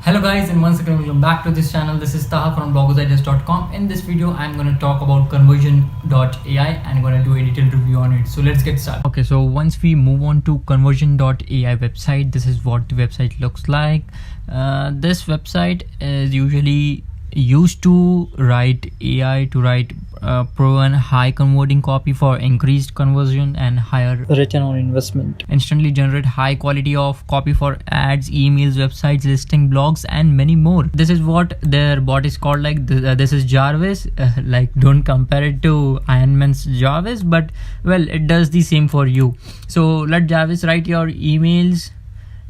Hello guys, and once again welcome back to this channel. This is Taha from blogosiders.com. In this video I'm going to talk about conversion.ai and I'm going to do a detailed review on it. So let's get started. Okay, so once we move on to conversion.ai website, this is what the website looks like. This website is usually used to write AI to write proven high converting copy for increased conversion and higher return on investment, instantly generate high quality of copy for ads, emails, websites, listing, blogs, and many more. This is what their bot is called. Like this is Jarvis. Like, don't compare it to Iron Man's Jarvis, but well, it does the same for you. So let Jarvis write your emails,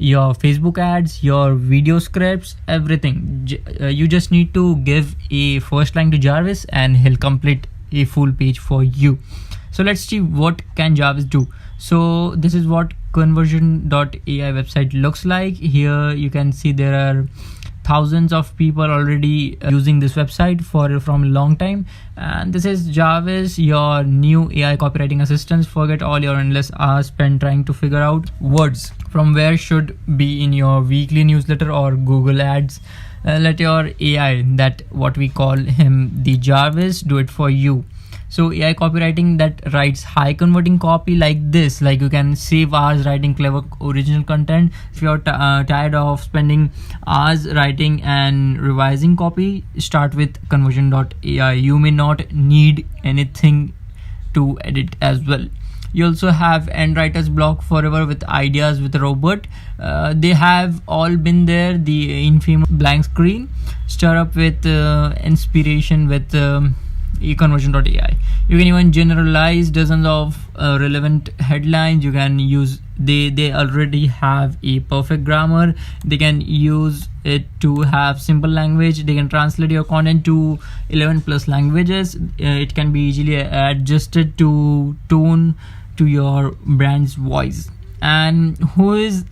your Facebook ads, your video scripts, everything. You just need to give a first line to Jarvis and he'll complete a full page for you. So let's see what can Jarvis do. So this is what conversion.ai website looks like. Here you can see there are thousands of people already using this website from a long time, and this is Jarvis, your new AI copywriting assistant. Forget all your endless hours spent trying to figure out words from where should be in your weekly newsletter or Google ads. Let your AI, that what we call him the Jarvis, do it for you. So AI copywriting that writes high converting copy like this, like you can save hours writing clever original content. If you're tired of spending hours writing and revising copy, start with conversion.ai. You may not need anything to edit as well. You also have End Writer's Block Forever with ideas with a robot. They have all been there. The infamous blank screen, stir up with inspiration with conversion.ai. You can even generalize dozens of relevant headlines. You can use they already have a perfect grammar. They can use it to have simple language. They can translate your content to 11 plus languages. It can be easily adjusted to tone to your brand's voice. And who is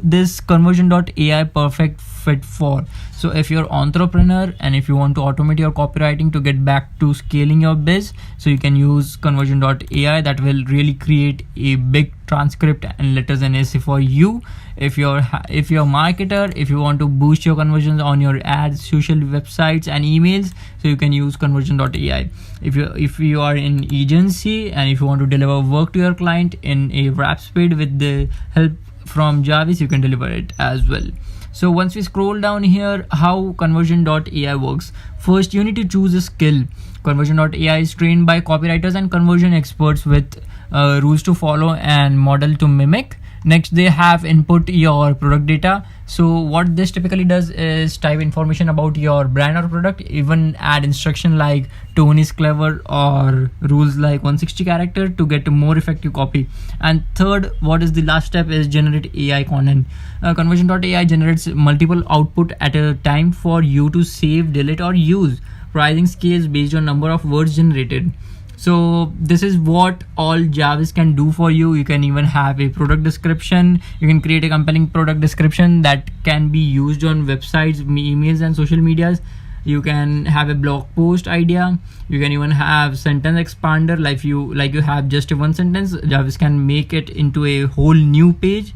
this conversion.ai perfect fit for? So if you're entrepreneur and if you want to automate your copywriting to get back to scaling your biz, so you can use conversion.ai. That will really create a big transcript and letters and essay for you. If you're marketer, if you want to boost your conversions on your ads, social websites, and emails, so you can use conversion.ai. If you are in agency and if you want to deliver work to your client in a rap speed with the help from Jarvis, you can deliver it as well. So once we scroll down here, how conversion.ai works. First, you need to choose a skill. Conversion.ai is trained by copywriters and conversion experts with rules to follow and model to mimic. Next, they have input your product data. So what this typically does is type information about your brand or product, even add instruction like tone is clever or rules like 160 character to get a more effective copy. And third, what is the last step is generate AI content. Conversion.ai generates multiple output at a time for you to save, delete, or use. Pricing scales based on number of words generated. So this is what all Jarvis can do for you. You can even have a product description. You can create a compelling product description that can be used on websites, emails, and social medias. You can have a blog post idea. You can even have sentence expander. Like you have just one sentence, Jarvis can make it into a whole new page.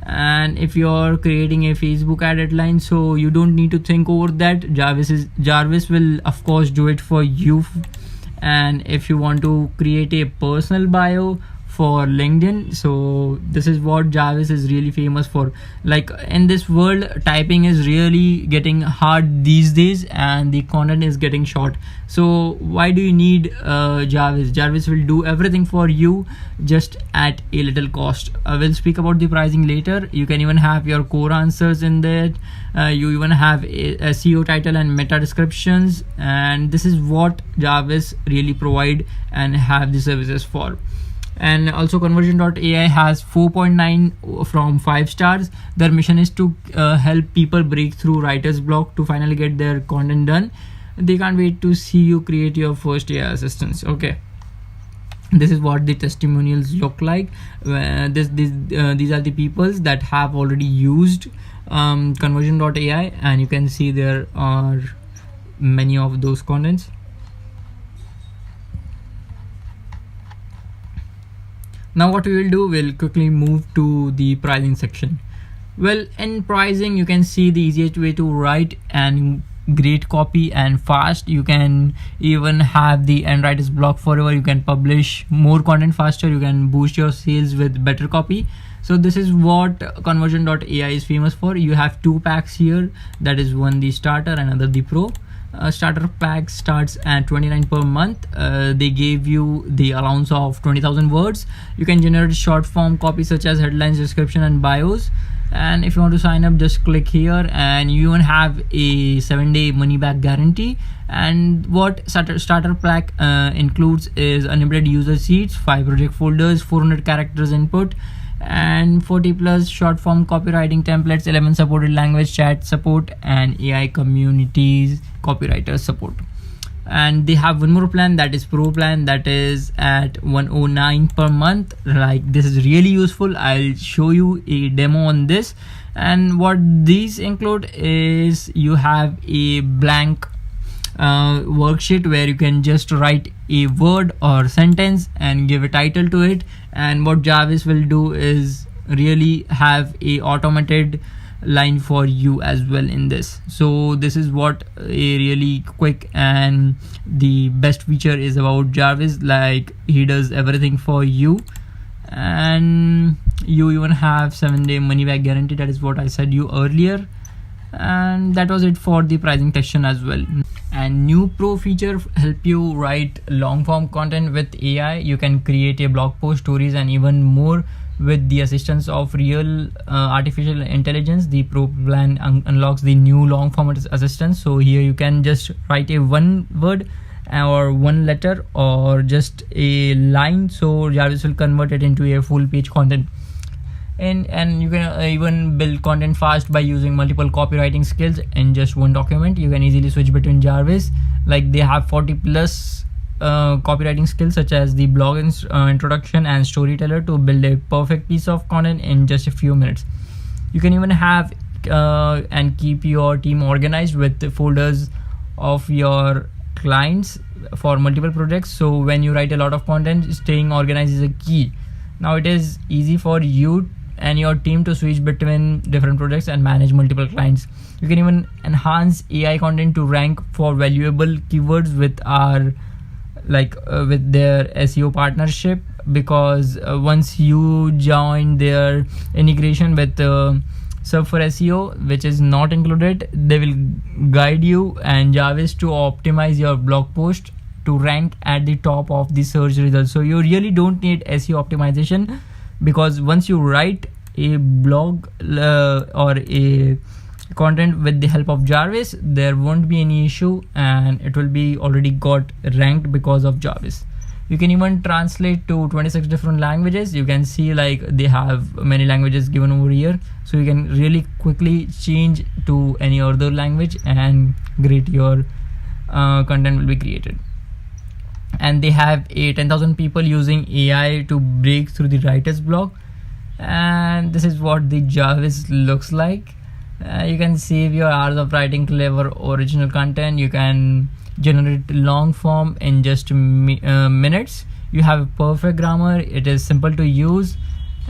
And if you're creating a Facebook ad headline, so you don't need to think over that. Jarvis will of course do it for you. And if you want to create a personal bio for LinkedIn, so this is what Jarvis is really famous for. Like, in this world, typing is really getting hard these days and the content is getting short. So why do you need Jarvis? Jarvis will do everything for you just at a little cost. I will speak about the pricing later. You can even have your core answers in there. You even have a SEO title and meta descriptions, and this is what Jarvis really provide and have the services for. And also conversion.ai has 4.9 from 5 stars. Their mission is to help people break through writer's block to finally get their content done. They can't wait to see you create your first AI assistants. Okay, this is what the testimonials look like. These are the people that have already used conversion.ai, and you can see there are many of those contents. Now what we will do, we'll quickly move to the pricing section. Well, in pricing, you can see the easiest way to write and great copy and fast. You can even have the end writer's block forever. You can publish more content faster. You can boost your sales with better copy. So this is what conversion.ai is famous for. You have two packs here, that is one the starter and another the pro. Starter pack starts at 29 per month. They gave you the allowance of 20,000 words. You can generate short form copy such as headlines, description and bios. And if you want to sign up, just click here, and you even have a 7-day money back guarantee. And what starter pack includes is unlimited user seats, 5 project folders, 400 characters input, and 40 plus short form copywriting templates, 11 supported language chat support, and AI communities copywriter support. And they have one more plan, that is pro plan, that is at 109 per month. Like, this is really useful. I'll show you a demo on this. And what these include is you have a blank worksheet where you can just write a word or sentence and give a title to it. And what Jarvis will do is really have a automated line for you as well in this. So this is what a really quick and the best feature is about Jarvis. Like, he does everything for you, and you even have 7-day money back guarantee. That is what I said you earlier. And that was it for the pricing section as well. And new pro feature help you write long form content with AI. You can create a blog post, stories, and even more with the assistance of real artificial intelligence. The pro plan unlocks the new long form assistant. So here you can just write a one word or one letter or just a line, so Jarvis will convert it into a full page content. And you can even build content fast by using multiple copywriting skills in just one document. You can easily switch between Jarvis. Like, they have 40 plus copywriting skills such as the blog introduction and storyteller to build a perfect piece of content in just a few minutes. You can even have and keep your team organized with the folders of your clients for multiple projects. So when you write a lot of content, staying organized is a key. Now it is easy for you and your team to switch between different projects and manage multiple clients. You can even enhance AI content to rank for valuable keywords with our with their SEO partnership, because once you join their integration with Serve for SEO, which is not included, they will guide you and Jarvis to optimize your blog post to rank at the top of the search results. So you really don't need SEO optimization, because once you write a blog or a content with the help of Jarvis, there won't be any issue and it will be already got ranked because of Jarvis. You can even translate to 26 different languages. You can see like they have many languages given over here, so you can really quickly change to any other language and great, your content will be created. And they have a 10,000 people using AI to break through the writer's block. And this is what the Jarvis looks like. You can save your hours of writing clever original content. You can generate long form in just minutes. You have a perfect grammar. It is simple to use,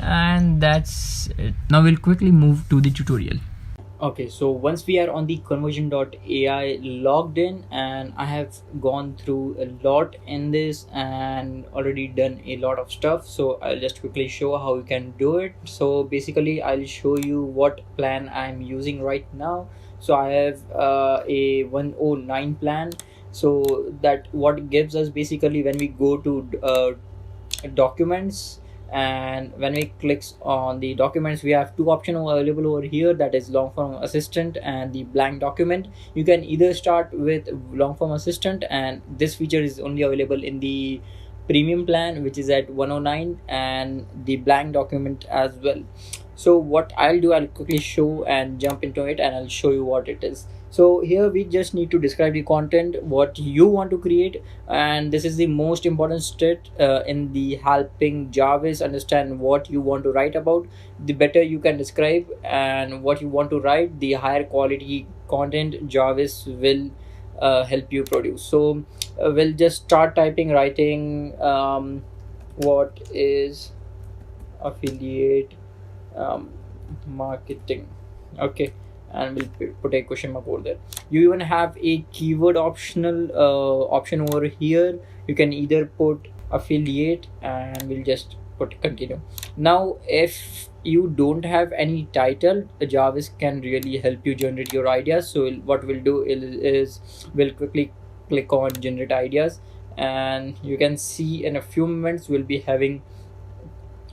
and that's it. Now we'll quickly move to the tutorial. Okay, so once we are on the conversion.ai logged in, and I have gone through a lot in this and already done a lot of stuff, so I'll just quickly show how you can do it. So basically I'll show you what plan I'm using right now. So I have a 109 plan. So that what gives us, basically when we go to documents, and when we click on the documents, we have two options available over here, that is long form assistant and the blank document. You can either start with long form assistant, and this feature is only available in the premium plan, which is at 109, and the blank document as well. So what I'll do, I'll quickly show and jump into it, and I'll show you what it is. So here we just need to describe the content what you want to create, and this is the most important step in the helping Jarvis understand what you want to write about. The better you can describe and what you want to write, the higher quality content Jarvis will help you produce. So we'll just start writing what is affiliate marketing. Okay, and we'll put a question mark over there. You even have a keyword option over here. You can either put affiliate, and we'll just put continue. Now if you don't have any title, Jarvis can really help you generate your ideas. So what we'll do is we'll quickly click on generate ideas, and you can see in a few moments we'll be having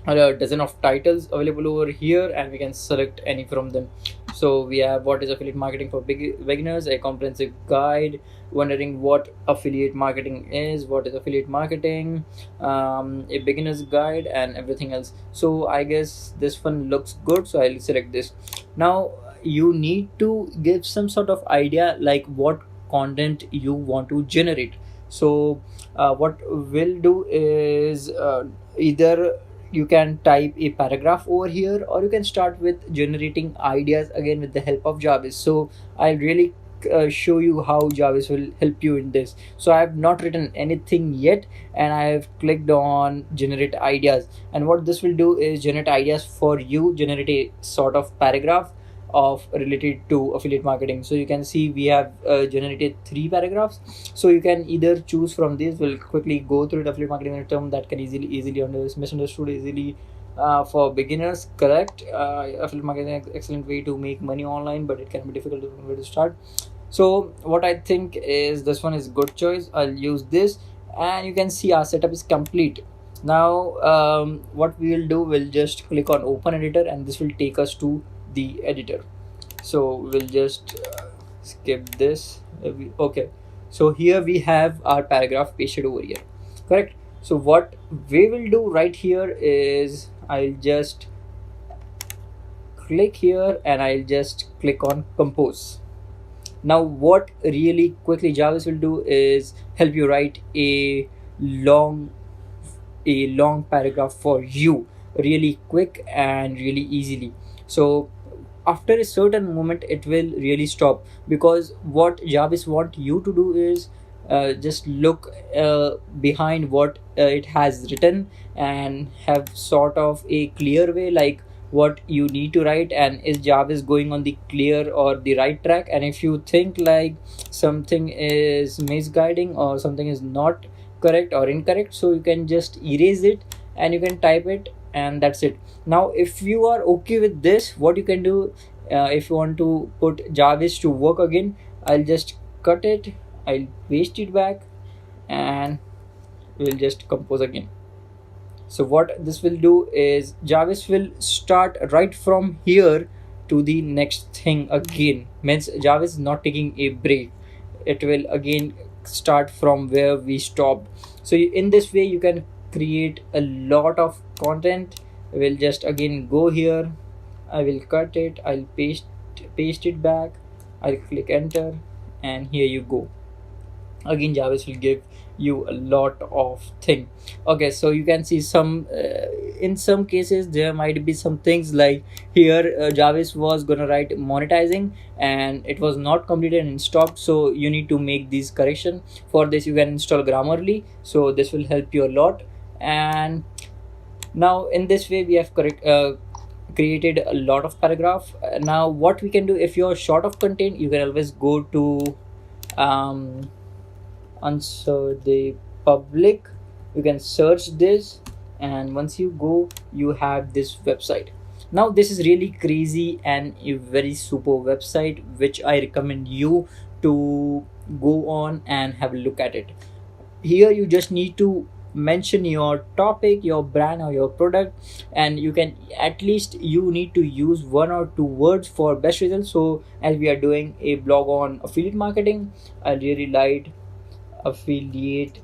a dozen of titles available over here, and we can select any from them. So we have what is affiliate marketing for beginners, a comprehensive guide, wondering what affiliate marketing is, what is affiliate marketing, a beginner's guide, and everything else. So I guess this one looks good, so I'll select this. Now you need to give some sort of idea like what content you want to generate. So what we'll do is either you can type a paragraph over here, or you can start with generating ideas again with the help of Jarvis. So I'll really show you how Jarvis will help you in this. So I have not written anything yet, and I have clicked on generate ideas, and what this will do is generate ideas for you, generate a sort of paragraph of related to affiliate marketing. So you can see we have generated 3 paragraphs. So you can either choose from these. We'll quickly go through the affiliate marketing, a term that can easily misunderstood easily for beginners. Correct. Affiliate marketing is an excellent way to make money online, but it can be difficult to know where to start. So what I think is this one is good choice. I'll use this, and you can see our setup is complete. Now what we will do, we'll just click on open editor, and this will take us to the editor. So we'll just skip this. Okay, so here we have our paragraph pasted over here. Correct. So what we will do right here is I'll just click here, and I'll just click on compose. Now what really quickly Jarvis will do is help you write a long paragraph for you really quick and really easily. So after a certain moment it will really stop, because what Jarvis want you to do is just look behind what it has written, and have sort of a clear way like what you need to write, and is Jarvis going on the clear or the right track. And if you think like something is misguiding or something is not correct or incorrect, so you can just erase it and you can type it, and that's it. Now if you are okay with this, what you can do, if you want to put Jarvis to work again, I'll just cut it, I'll paste it back, and we'll just compose again. So what this will do is Jarvis will start right from here to the next thing again. Means Jarvis is not taking a break. It will again start from where we stopped. So in this way you can create a lot of content. We'll just again go here. I will cut it. I'll paste it back. I'll click enter, and here you go. Again Jarvis will give you a lot of thing. Okay, so you can see some in some cases there might be some things like here Jarvis was gonna write monetizing, and it was not completed and stopped. So you need to make these correction. For this you can install Grammarly, so this will help you a lot. And now in this way we have created a lot of paragraph. Now what we can do, if you're short of content, you can always go to answer the public. You can search this, and once you go, you have this website. Now this is really crazy and a very super website which I recommend you to go on and have a look at it. Here you just need to mention your topic, your brand or your product, and you can at least you need to use 1 or 2 words for best results. So as we are doing a blog on affiliate marketing, I really liked affiliate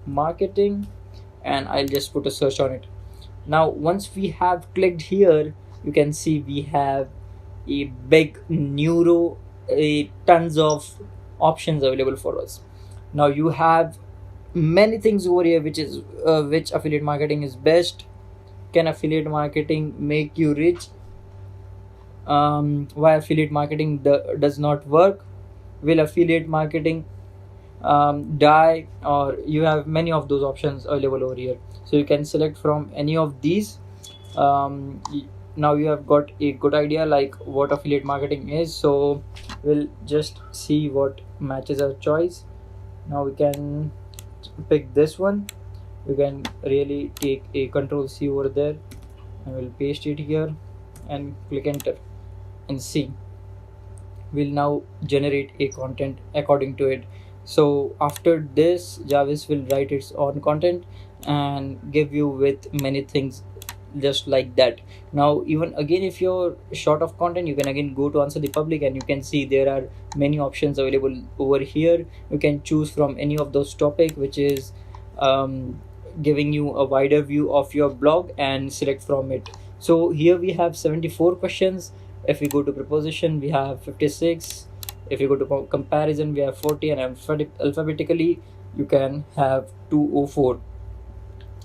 marketing, and I'll just put a search on it. Now once we have clicked here, you can see we have a big tons of options available for us. Now you have many things over here, which is which affiliate marketing is best, can affiliate marketing make you rich, why affiliate marketing does not work, will affiliate marketing die, or you have many of those options available over here. So you can select from any of these. now you have got a good idea like what affiliate marketing is. So we'll just see what matches our choice. Now we can pick this one. We can really take a Control C over there and we'll paste it here and click enter and see. Will now generate a content according to it. So after this, Jarvis will write its own content and give you with many things just like that. Now even again, if you're short of content, you can again go to Answer the Public and you can see there are many options available over here. You can choose from any of those topic which is giving you a wider view of your blog and select from it. So here we have 74 questions. If we go to preposition, we have 56. If you go to comparison, we have 40, and alphabetically you can have 204.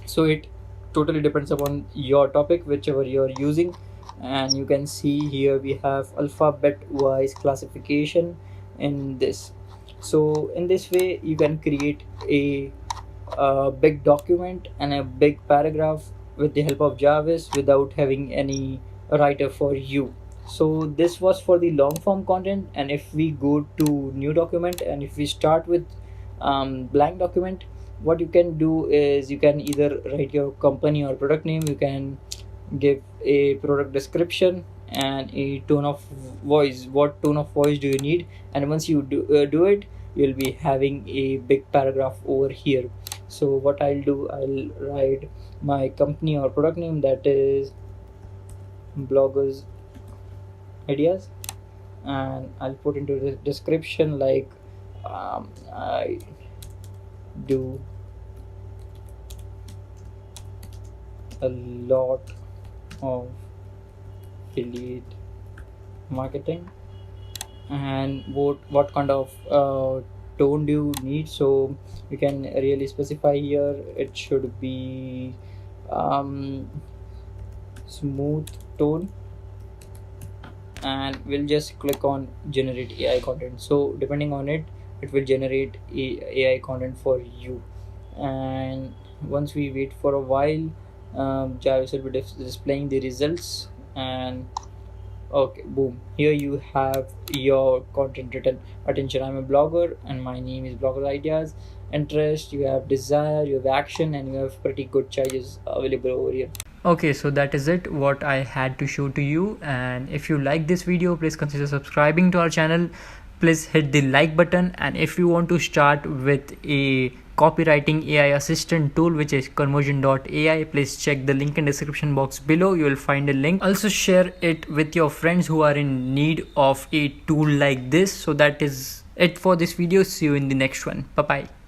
So it totally depends upon your topic, whichever you're using. And you can see here we have alphabet wise classification in this. So in this way you can create a big document and a big paragraph with the help of Jarvis without having any writer for you. So this was for the long form content. And if we go to new document and if we start with blank document, what you can do is you can either write your company or product name, you can give a product description and a tone of voice. What tone of voice do you need? And once you do it, you'll be having a big paragraph over here. So what I'll do, I'll write my company or product name, that is Bloggers Ideas, and I'll put into the description like I do a lot of affiliate marketing. And what kind of tone do you need? So you can really specify here. It should be smooth tone, and we'll just click on generate AI content. So depending on it, it will generate AI content for you. And once we wait for a while, Jarvis will be displaying the results. And okay, boom, here you have your content written. Attention, I'm a blogger and my name is Blogger Ideas. Interest, you have desire, you have action, and you have pretty good charges available over here. Okay, so that is it what I had to show to you. And if you like this video, please consider subscribing to our channel. Please hit the like button. And if you want to start with a copywriting AI assistant tool, which is Conversion.ai, please check the link in description box below. You will find a link. Also share it with your friends who are in need of a tool like this. So that is it for this video. See you in the next one. Bye bye.